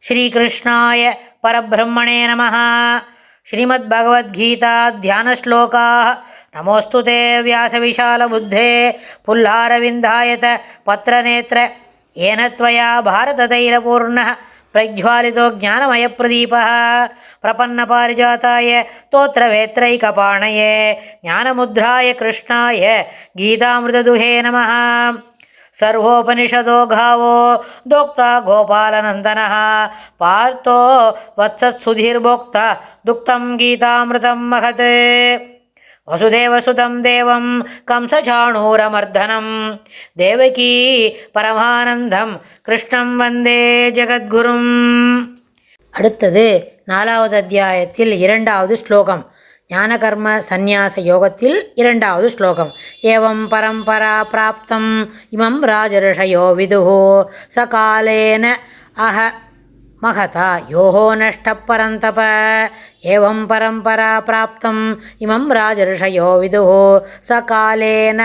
ஸ்ரீகிருஷ்ணாய பரபிரம்மணே நமः. ஸ்ரீமத்பகவத்கீதா தியானஸ்லோகாः. நமோஸ்து தே வியாசவிசாலபுத்தே புல்லாரவிந்தாயத பத்ரநேத்ர ஏன த்வயா பாரததைலபூர்ணः பிரஜ்வாலிதோ ஞானமயப்பிரதீபः பிரபன்னபாரிஜாதாய தோத்ரவேத்ரைகபாணயே ஞானமுத்ராய கிருஷ்ணாய கீதாமிருததுஹே நமः. सर्वोपनिषदो गावो दोक्ता गोपालनन्दनः पार्थो वत्सत्सुधीर्भोक्ता दुक्तं गीतामृतं महत्. वसुदेवसुतं देवं कंसचाणूरमर्दनं देवकी परमानन्दं कृष्णं वन्दे जगद्गुरुम्. அடுத்தது 4வது அத்தியாயத்தில் 2வது ஸ்லோகம். ஞானகர்ம சந்நியாச யோகத்தில் 2வது ஸ்லோகம். ஏவம் பரம்பரா பிராப்தம் இமம் ராஜர்ஷயோ விதுஹு சகாலேன அஹ மகதா யோஹோ நஷ்ட பரந்தப. ஏவம் பரம்பரா பிராப்தம் இமம் ராஜர்ஷயோ விதுஹு சகாலேன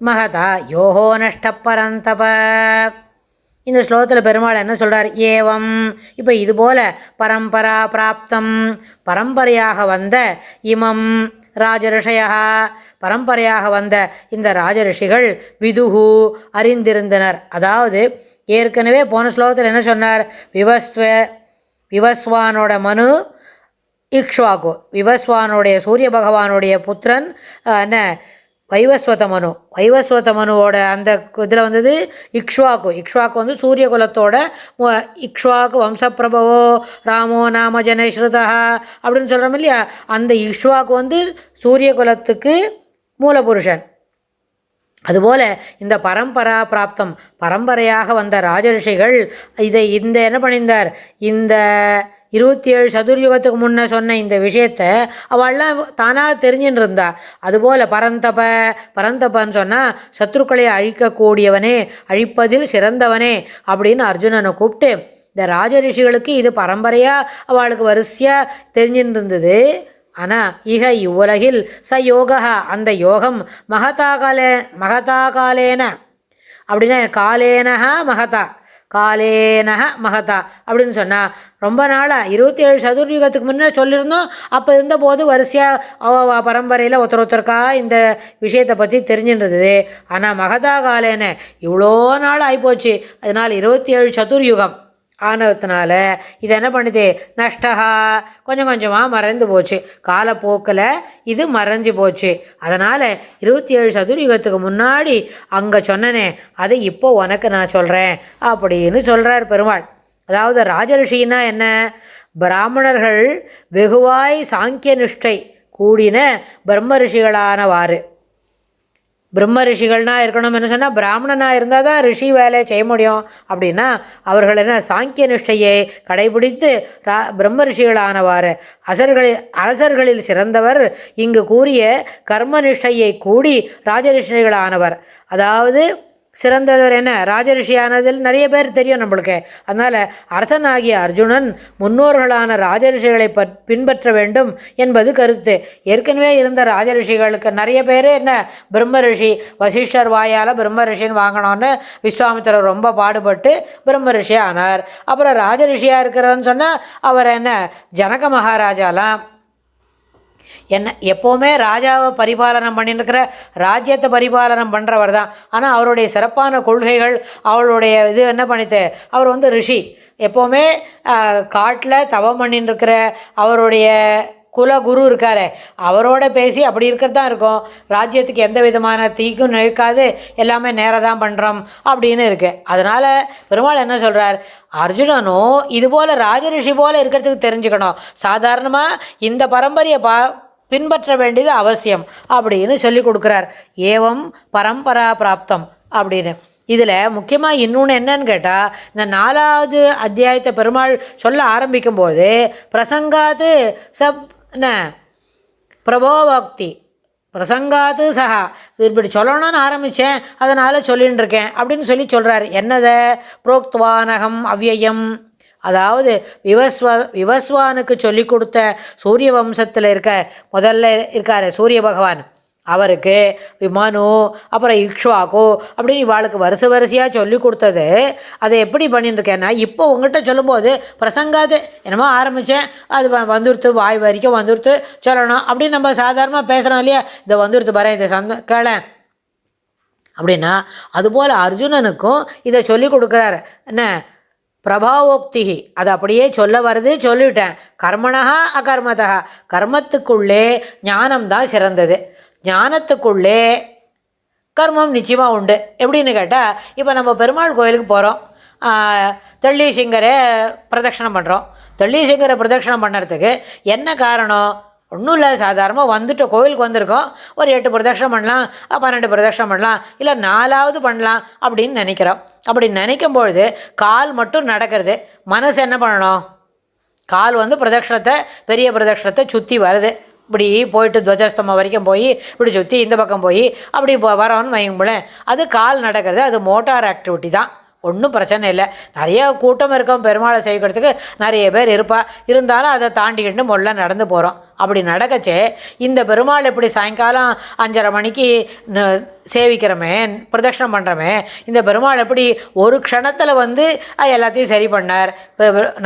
மகதா யோஹோ நஷ்ட பரந்தப. இந்த ஸ்லோகத்தில் பெருமாள் என்ன சொல்கிறார்? ஏவம், இப்போ இதுபோல் பரம்பரா பிராப்தம், பரம்பரையாக வந்த இமம் ராஜரிஷயா, பரம்பரையாக வந்த இந்த ராஜரிஷிகள் விதுஹு அறிந்திருந்தனர். அதாவது ஏற்கனவே போன ஸ்லோகத்தில் என்ன சொன்னார்? விவஸ்வானோட மனு இக்ஷ்வாகு, விவஸ்வானுடைய சூரிய பகவானுடைய புத்திரன் என்ன வைவஸ்வத மனு. வைவஸ்வத மனுவோட அந்த இதில் வந்தது இக்ஷ்வாக்கு. இக்ஷ்வாக்கு வந்து சூரிய குலத்தோட இக்ஷ்வாக்கு வம்சப்பிரபவோ ராமோ நாம ஜனஸ்ருதா அப்படின்னு சொல்கிறோம் இல்லையா? அந்த இக்ஷ்வாக்கு வந்து சூரிய குலத்துக்கு மூலபுருஷன். அதுபோல் இந்த பரம்பரா பிராப்தம், பரம்பரையாக வந்த ராஜரிஷிகள் இந்த என்ன பண்ணியிருந்தார்? இந்த 27 சதுர்யுகத்துக்கு முன்னே சொன்ன இந்த விஷயத்தை அவள்லாம் தானாக தெரிஞ்சுன்னு இருந்தா. அதுபோல் பரந்தபன்னு சொன்னால் சத்ருக்களை அழிக்கக்கூடியவனே, அழிப்பதில் சிறந்தவனே அப்படின்னு அர்ஜுனனை கூப்பிட்டு இந்த ராஜரிஷிகளுக்கு இது பரம்பரையாக அவளுக்கு வரிசையாக தெரிஞ்சுன்னு இருந்தது. ஆனால் இவ்வுலகில் யோகா, அந்த யோகம் மகதாகாலேன அப்படின்னா காலேனஹா மகதா, காலேனஹ மகதா அப்படின்னு சொன்னால் ரொம்ப நாளாக 27 சதுர்யுகத்துக்கு முன்னே சொல்லியிருந்தோம். அப்போ இருந்தபோது வரிசையாக பரம்பரையில் ஒருத்தருக்கா இந்த விஷயத்தை பற்றி தெரிஞ்சுன்றது. ஆனால் மகதா காலேன இவ்வளோ நாள் ஆகிப்போச்சு. அதனால் 27 சதுர்யுகம் ஆனதுனால இது என்ன பண்ணுது? நஷ்டகா, கொஞ்சம் கொஞ்சமாக மறைந்து போச்சு. காலப்போக்கில் இது மறைஞ்சு போச்சு. அதனால் 27 சதுர்யுகத்துக்கு முன்னாடி அங்கே சொன்னனே அதை இப்போ உனக்கு நான் சொல்கிறேன் அப்படின்னு சொல்கிறார் பெருமாள். அதாவது ராஜரிஷின்னா என்ன? பிராமணர்கள் வெகுவாய் சாங்கிய நிஷ்டை கூடின பிரம்ம ரிஷிகளானவாறு. பிரம்ம ரிஷிகள்னால் இருக்கணும் என்ன சொன்னால், பிராமணனாக இருந்தால் தான் ரிஷி வேலையை செய்ய முடியும். அப்படின்னா அவர்கள் என்ன சாங்கிய நிஷ்டையை கடைபிடித்து பிரம்ம ரிஷிகளானவாறு அரசர்களில் சிறந்தவர். இங்கு கூறிய கர்ம நிஷ்டையை கூடி ராஜரிஷிகளானவர். அதாவது சிறந்தவர் என்ன? ராஜரிஷியானதில் நிறைய பேர் தெரியும் நம்மளுக்கு. அதனால் அரசனாகிய அர்ஜுனன் முன்னோர்களான ராஜரிஷிகளை பின்பற்ற வேண்டும் என்பது கருத்து. ஏற்கனவே இருந்த ராஜரிஷிகளுக்கு நிறைய பேர் என்ன பிரம்ம ரிஷி, வசிஷ்டர் வாயால் பிரம்ம ரிஷின்னு வாங்கினோன்னு விஸ்வாமித்திரர் ரொம்ப பாடுபட்டு பிரம்ம ரிஷி ஆனார். அப்புறம் ராஜரிஷியாக இருக்கிறன்னு சொன்னால் அவர் என்ன ஜனக மகாராஜாலாம் என்ன எப்போவுமே ராஜாவை பரிபாலனம் பண்ணிருக்கிற, ராஜ்யத்தை பரிபாலனம் பண்ணுறவர் தான். ஆனால் அவருடைய சிறப்பான கொள்கைகள், அவளுடைய இது என்ன பண்ணிட்டு அவர் வந்து ரிஷி. எப்போவுமே காட்டில் தவம் பண்ணிட்டுருக்கிற அவருடைய குலகுரு இருக்கார், அவரோட பேசி அப்படி இருக்கிறது தான் இருக்கும். ராஜ்யத்துக்கு எந்த விதமான தீக்கும் நிற்காது, எல்லாமே நேராக தான் பண்ணுறோம் அப்படின்னு இருக்குது. அதனால் பெருமாள் என்ன சொல்கிறார்? அர்ஜுனனும் இதுபோல் ராஜரிஷி போல் இருக்கிறதுக்கு தெரிஞ்சுக்கணும். சாதாரணமாக இந்த பரம்பரையை பின்பற்ற வேண்டியது அவசியம் அப்படின்னு சொல்லி கொடுக்குறார். ஏவம் பரம்பரா பிராப்தம் அப்படின்னு. இதில் முக்கியமாக இன்னொன்று என்னன்னு கேட்டால், இந்த 4வது அத்தியாயத்தை பெருமாள் சொல்ல ஆரம்பிக்கும்போது பிரசங்காத்து பிரபோவக்தி பிரசங்காத்து சகா, இப்படி சொல்லணும்னு ஆரம்பித்தேன் அதனால் சொல்லின்னு இருக்கேன் அப்படின்னு சொல்கிறார். என்னதை? புரோக்துவானகம் அவ்யயம், அதாவது விவஸ்வானுக்கு சொல்லி கொடுத்த சூரிய வம்சத்தில் முதல்ல இருக்கார் சூரிய பகவான். அவருக்கு மனு, அப்புறம் இக்ஷ்வாகு அப்படின்னு இவாளுக்கு வரிசையாக சொல்லி கொடுத்தது. அதை எப்படி பண்ணிட்டுருக்கேன்னா, இப்போ உங்கள்கிட்ட சொல்லும்போது பிரசங்காது என்னமோ ஆரம்பித்தேன், அது வந்துடுத்து, வாய் வரைக்கும் வந்துடுத்து சொல்லணும் அப்படின்னு நம்ம சாதாரணமாக பேசுகிறோம் இல்லையா, இதை வந்துடுத்து பாரு, இதை கேள அப்படின்னா, அதுபோல் அர்ஜுனனுக்கும் இதை சொல்லி கொடுக்குறாரு. என்ன பிரபாவோக்தி, அது அப்படியே சொல்ல வருது, சொல்லிவிட்டேன். கர்மணா அகர்மதா, கர்மத்துக்குள்ளே ஞானம்தான் சிறந்தது, ஞானத்துக்குள்ளே கர்மம் நிச்சயமாக உண்டு. எப்படின்னு கேட்டால், இப்போ நம்ம பெருமாள் கோயிலுக்கு போகிறோம், தெள்ளீசிங்கரை பிரதட்சணம் பண்ணுறோம். தெள்ளீசிங்கரை பிரதட்சணம் பண்ணுறதுக்கு என்ன காரணம்? ஒன்றும் இல்லை, சாதாரணமாக வந்துட்டு கோயிலுக்கு வந்திருக்கோம், ஒரு 8 பிரதட்சணம் பண்ணலாம், 12 பிரதட்சணம் பண்ணலாம், இல்லை 4வது பண்ணலாம் அப்படின்னு நினைக்கிறோம். அப்படி நினைக்கும் பொழுது கால் மட்டும் நடக்கிறது, மனசு என்ன பண்ணணும்? கால் பிரதட்சணத்தை, பெரிய பிரதட்சணத்தை சுற்றி வருது, இப்படி போயிட்டு துவஜஸ்தம்பம் வரைக்கும் போய் இப்படி சுற்றி இந்த பக்கம் போய் அப்படி வரோன்னு வைங்கும்போலேன், அது கால் நடக்கிறது, அது மோட்டார் ஆக்டிவிட்டி தான், ஒன்றும் பிரச்சனை இல்லை. நிறைய கூட்டம் இருக்கும், பெருமாளை செய்கிறதுக்கு நிறைய பேர் இருப்பா, இருந்தாலும் அதை தாண்டிக்கிட்டு முதல்ல நடந்து போகிறோம். அப்படி நடக்கச்சே இந்த பெருமாள் இப்படி சாயங்காலம் 5:30 மணிக்கு சேவிக்கிறோமே, பிரதட்சணம் பண்ணுறோமே, இந்த பெருமாள் எப்படி ஒரு க்ஷணத்தில் எல்லாத்தையும் சரி பண்ணார்?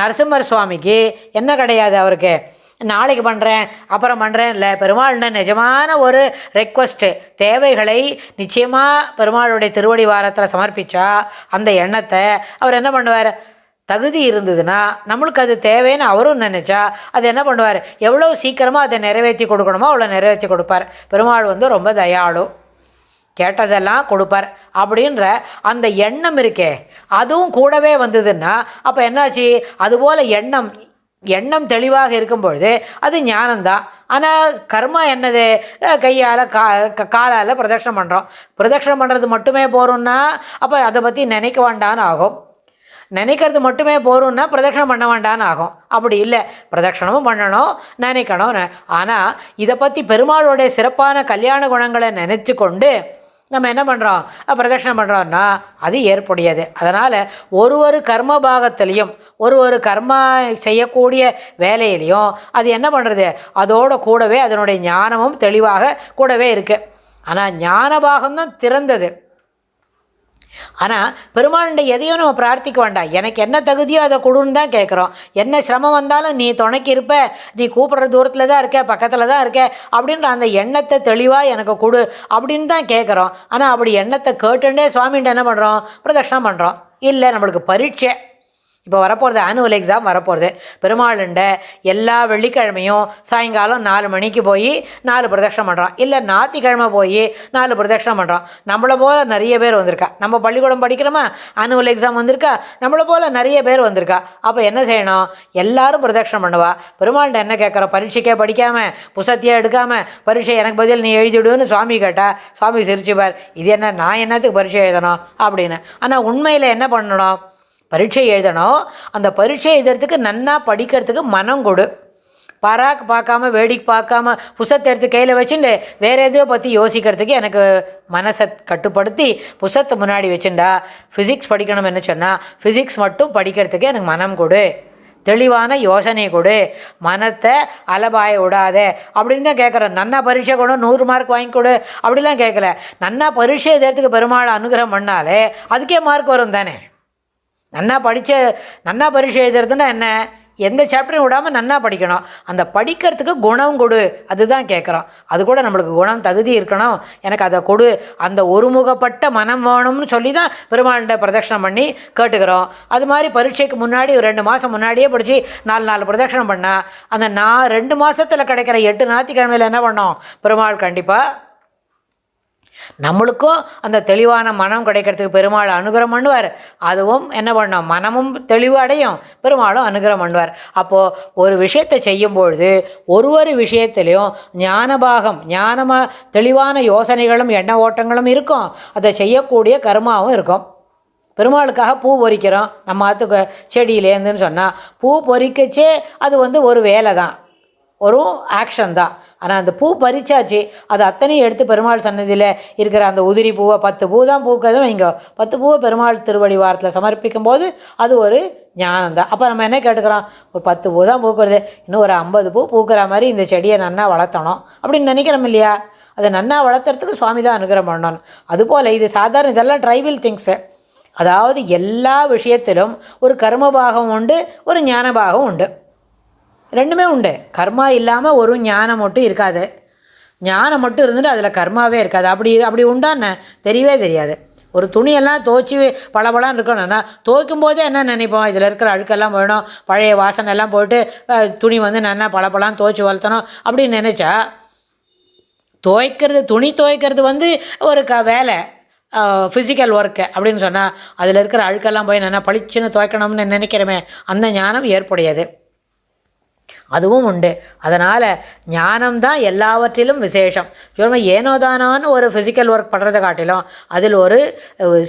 நரசிம்மர் சுவாமிக்கு என்ன கிடையாது, அவருக்கு நாளைக்கு பண்ணுறேன் அப்புறம் பண்ணுறேன் இல்லை. பெருமாள்ன நிஜமான ஒரு ரெக்வஸ்ட்டு, தேவைகளை நிச்சயமாக பெருமாளுடைய திருவடி வாரத்தில் சமர்ப்பித்தா அந்த எண்ணத்தை அவர் என்ன பண்ணுவார்? தகுதி இருந்ததுன்னா, நம்மளுக்கு அது தேவைன்னு அவரும் நினச்சா அது என்ன பண்ணுவார்? எவ்வளோ சீக்கிரமாக அதை நிறைவேற்றி கொடுக்கணுமோ அவ்வளோ நிறைவேற்றி கொடுப்பார். பெருமாள் ரொம்ப தயாளு, கேட்டதெல்லாம் கொடுப்பார் அப்படின்ற அந்த எண்ணம் இருக்கே, அதுவும் கூடவே வந்ததுன்னா அப்போ என்னாச்சு? அதுபோல் எண்ணம் தெளிவாக இருக்கும்பொழுது அது ஞானம்தான். ஆனால் கர்மா என்னது? கையால் காலால் பிரதட்சணம் பண்ணுறோம். பிரதட்சணம் பண்ணுறது மட்டுமே போகிறோம்னா அப்போ அதை பற்றி நினைக்க வேண்டான்னு ஆகும். நினைக்கிறது மட்டுமே போகிறோம்னா பிரதட்சணம் பண்ண வேண்டான்னு ஆகும். அப்படி இல்லை, பிரதட்சணமும் பண்ணணும், நினைக்கணும். ஆனால் இதை பற்றி பெருமாளுடைய சிறப்பான கல்யாண குணங்களை நினைத்து கொண்டு நம்ம என்ன பண்ணுறோம்? பிரதட்சணம் பண்ணுறோம்னா அது ஏற்புடையது. அதனால் ஒரு கர்ம பாகத்திலையும் ஒரு கர்மா செய்யக்கூடிய வேலையிலையும் அது என்ன பண்ணுறது? அதோடு கூடவே அதனுடைய ஞானமும் தெளிவாக கூடவே இருக்குது. ஆனால் ஞான பாகம்தான் திறந்தது. ஆனால் பெருமாளுடைய எதையும் நம்ம பிரார்த்திக்க வேண்டாம், எனக்கு என்ன தகுதியோ அதை கொடுன்னு தான் கேட்குறோம். என்ன சிரமம் வந்தாலும் நீ துணைக்கு இருப்ப, நீ கூப்பிட்ற தூரத்தில் தான் இருக்க, பக்கத்தில் தான் இருக்க அப்படின்ற அந்த எண்ணத்தை தெளிவாக எனக்கு கொடு அப்படின்னு தான் கேட்குறோம். ஆனால் அப்படி எண்ணத்தை கேட்டுண்டே சுவாமிகிட்ட என்ன பண்ணுறோம்? பிரதட்சணம் பண்ணுறோம். இல்லை, நம்மளுக்கு பரீட்சை இப்போ வரப்போகிறது, ஆனுவல் எக்ஸாம் வரப்போகிறது. பெருமாளுண்ட எல்லா வெள்ளிக்கிழமையும் சாயங்காலம் 4 மணிக்கு போய் 4 பிரதட்சணம் பண்ணுறோம், இல்லை ஞாயிற்றுக்கிழமை போய் 4 பிரதட்சணம் பண்ணுறோம். நம்மளை போல் நிறைய பேர் வந்திருக்கா, நம்ம பள்ளிக்கூடம் படிக்கிறோமா, ஆனுவல் எக்ஸாம் வந்திருக்கா, நம்மளை போல் நிறைய பேர் வந்திருக்கா. அப்போ என்ன செய்யணும்? எல்லாரும் பிரதட்சணம் பண்ணுவா. பெருமாள்கிட்ட என்ன கேட்குறோம்? பரீட்சைக்கே படிக்காமல், புசத்தியாக எடுக்காமல், பரீட்சை எனக்கு பதில் நீ எழுதிவிடுன்னு சுவாமி கேட்டால் சுவாமி சிரிச்சுப்பார், இது என்ன, நான் என்னத்துக்கு பரீட்சை எழுதணும் அப்படின்னு. ஆனால் உண்மையில் என்ன பண்ணணும்? பரீட்சை எழுதணும். அந்த பரீட்சை எழுதுறதுக்கு நன்னா படிக்கிறதுக்கு மனம் கொடு. பாராக்கு பார்க்காம, வேடிக்கை பார்க்காம, புஸ்தத்தை எடுத்து கையில் வச்சுட்டு வேறு எதையோ பற்றி யோசிக்கிறதுக்கு எனக்கு மனசை கட்டுப்படுத்தி புஸ்தத்தை முன்னாடி வச்சுட்டா, ஃபிசிக்ஸ் படிக்கணும்னு சொன்னால் ஃபிசிக்ஸ் மட்டும் படிக்கிறதுக்கு எனக்கு மனம் கொடு, தெளிவான யோசனை கொடு, மனத்தை அலபாய விடாத அப்படின்னு தான் கேட்குறேன். நன்னா பரீட்சை கொடு, 100 மார்க் வாங்கி கொடு அப்படிலாம் கேட்கல. நன்னா பரீட்சை எழுதுறதுக்கு பெருமாள் அனுகிரகம் பண்ணாலே அதுக்கே மார்க் வரும் தானே. நன்னா பரீட்சை எழுதுறதுன்னா என்ன? எந்த சாப்டரையும் விடாமல் நன்னா படிக்கணும். அந்த படிக்கிறதுக்கு குணம் கொடு, அதுதான் கேட்குறோம். அது கூட நம்மளுக்கு குணம் தகுதி இருக்கணும், எனக்கு அதை கொடு, அந்த ஒருமுகப்பட்ட மனம் வேணும்னு சொல்லி தான் பெருமாள்கிட்ட பிரதட்சணம் பண்ணி கேட்டுக்கிறோம். அது மாதிரி பரீட்சைக்கு முன்னாடி ஒரு 2 மாதம் முன்னாடியே படித்து 4 பிரதட்சணம் பண்ணால் அந்த 2 மாதத்தில் கிடைக்கிற 8 ஞாயிற்றுக்கிழமையில் என்ன பண்ணோம்? பெருமாள் கண்டிப்பாக நம்மளுக்கும் அந்த தெளிவான மனம் கிடைக்கிறதுக்கு பெருமாள் அனுகிரகம் பண்ணுவார். அதுவும் என்ன பண்ணோம்? மனமும் தெளிவு அடையும், பெருமாளும் அனுகிரகம் பண்ணுவார். அப்போது ஒரு விஷயத்தை செய்யும்பொழுது ஒரு விஷயத்திலையும் ஞானபாகம், ஞானமாக தெளிவான யோசனைகளும் எண்ண ஓட்டங்களும் இருக்கும், அதை செய்யக்கூடிய கர்மாவும் இருக்கும். பெருமாளுக்காக பூ பொறிக்கிறோம் நம்ம ஆற்றுக்கு செடியிலேருந்துன்னு சொன்னால், பூ பொறிக்கச்சே அது ஒரு வேலை தான். ஒரு ஆக்ஷன் தான். ஆனால் அந்த பூ பறிச்சாச்சு, அது அத்தனையும் எடுத்து பெருமாள் சன்னதியில் இருக்கிற அந்த உதிரி பூவை 10 பூ தான் பூக்கிறதும் இங்கே 10 பூவை பெருமாள் திருவடி வாரத்தில் சமர்ப்பிக்கும் போது அது ஒரு ஞானம் தான். அப்போ நம்ம என்ன கேட்டுக்கிறோம், ஒரு 10 பூ தான் பூக்கிறது, இன்னும் ஒரு 50 பூ பூக்கிற மாதிரி இந்த செடியை நன்னா வளர்த்தணும் அப்படின்னு நினைக்கிறோம் இல்லையா? அதை நன்னா வளர்த்துறதுக்கு சுவாமி தான் அனுகிரகம் பண்ணணும். அதுபோல் இது சாதாரண இதெல்லாம் ட்ரைவில் திங்ஸு. அதாவது எல்லா விஷயத்திலும் ஒரு கர்மபாகம் உண்டு, ஒரு ஞானபாகம் உண்டு, ரெண்டுமே உண்டு. கர்மா இல்லாமல் ஒரு ஞானம் மட்டும் இருக்காது, ஞானம் மட்டும் இருந்துட்டு அதில் கர்மாவே இருக்காது. அப்படி உண்டான்னு தெரியவே தெரியாது. ஒரு துணியெல்லாம் துவைச்சி பளபளன்னு இருக்கணும்னா துவைக்கும் போதே என்ன நினைப்போம், இதில் இருக்கிற அழுக்கெல்லாம் வேணும், பழைய வாசனை எல்லாம் போட்டு துணி வந்து நல்லா பளபளன்னு துவைச்சி வளர்த்தணும் அப்படின்னு நினச்சா, துணி துவைக்கிறது வந்து ஒரு வேலை, ஃபிசிக்கல் ஒர்க்கு அப்படின்னு சொன்னால் அதில் இருக்கிற அழுக்கெல்லாம் போய் நல்லா பளிச்சுன்னு துவைக்கணும்னு நினைக்கிறோமே, அந்த ஞானம் ஏற்புடையது. அதுவும் உண்டு. அதனால் ஞானம்தான் எல்லாவற்றிலும் விசேஷம். சொல்லுமா ஏனோதானான்னு ஒரு ஃபிசிக்கல் ஒர்க் பண்ணுறதை காட்டிலும் அதில் ஒரு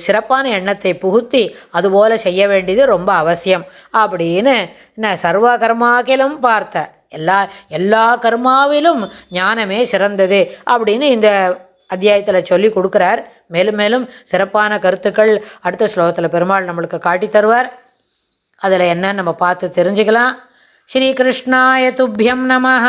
சிறப்பான எண்ணத்தை புகுத்தி அதுபோல் செய்ய வேண்டியது ரொம்ப அவசியம் அப்படின்னு என்ன சர்வ கர்மாக்கிலும் பார்த்த எல்லா கர்மாவிலும் ஞானமே சிறந்தது அப்படின்னு இந்த அத்தியாயத்தில் சொல்லி கொடுக்குறார். மேலும் மேலும் சிறப்பான கருத்துக்கள் அடுத்த ஸ்லோகத்தில் பெருமாள் நம்மளுக்கு காட்டி தருவார். அதில் என்னன்னு நம்ம பார்த்து தெரிஞ்சுக்கலாம். ஸ்ரீகிருஷ்ணாய துப்யம் நமஹ.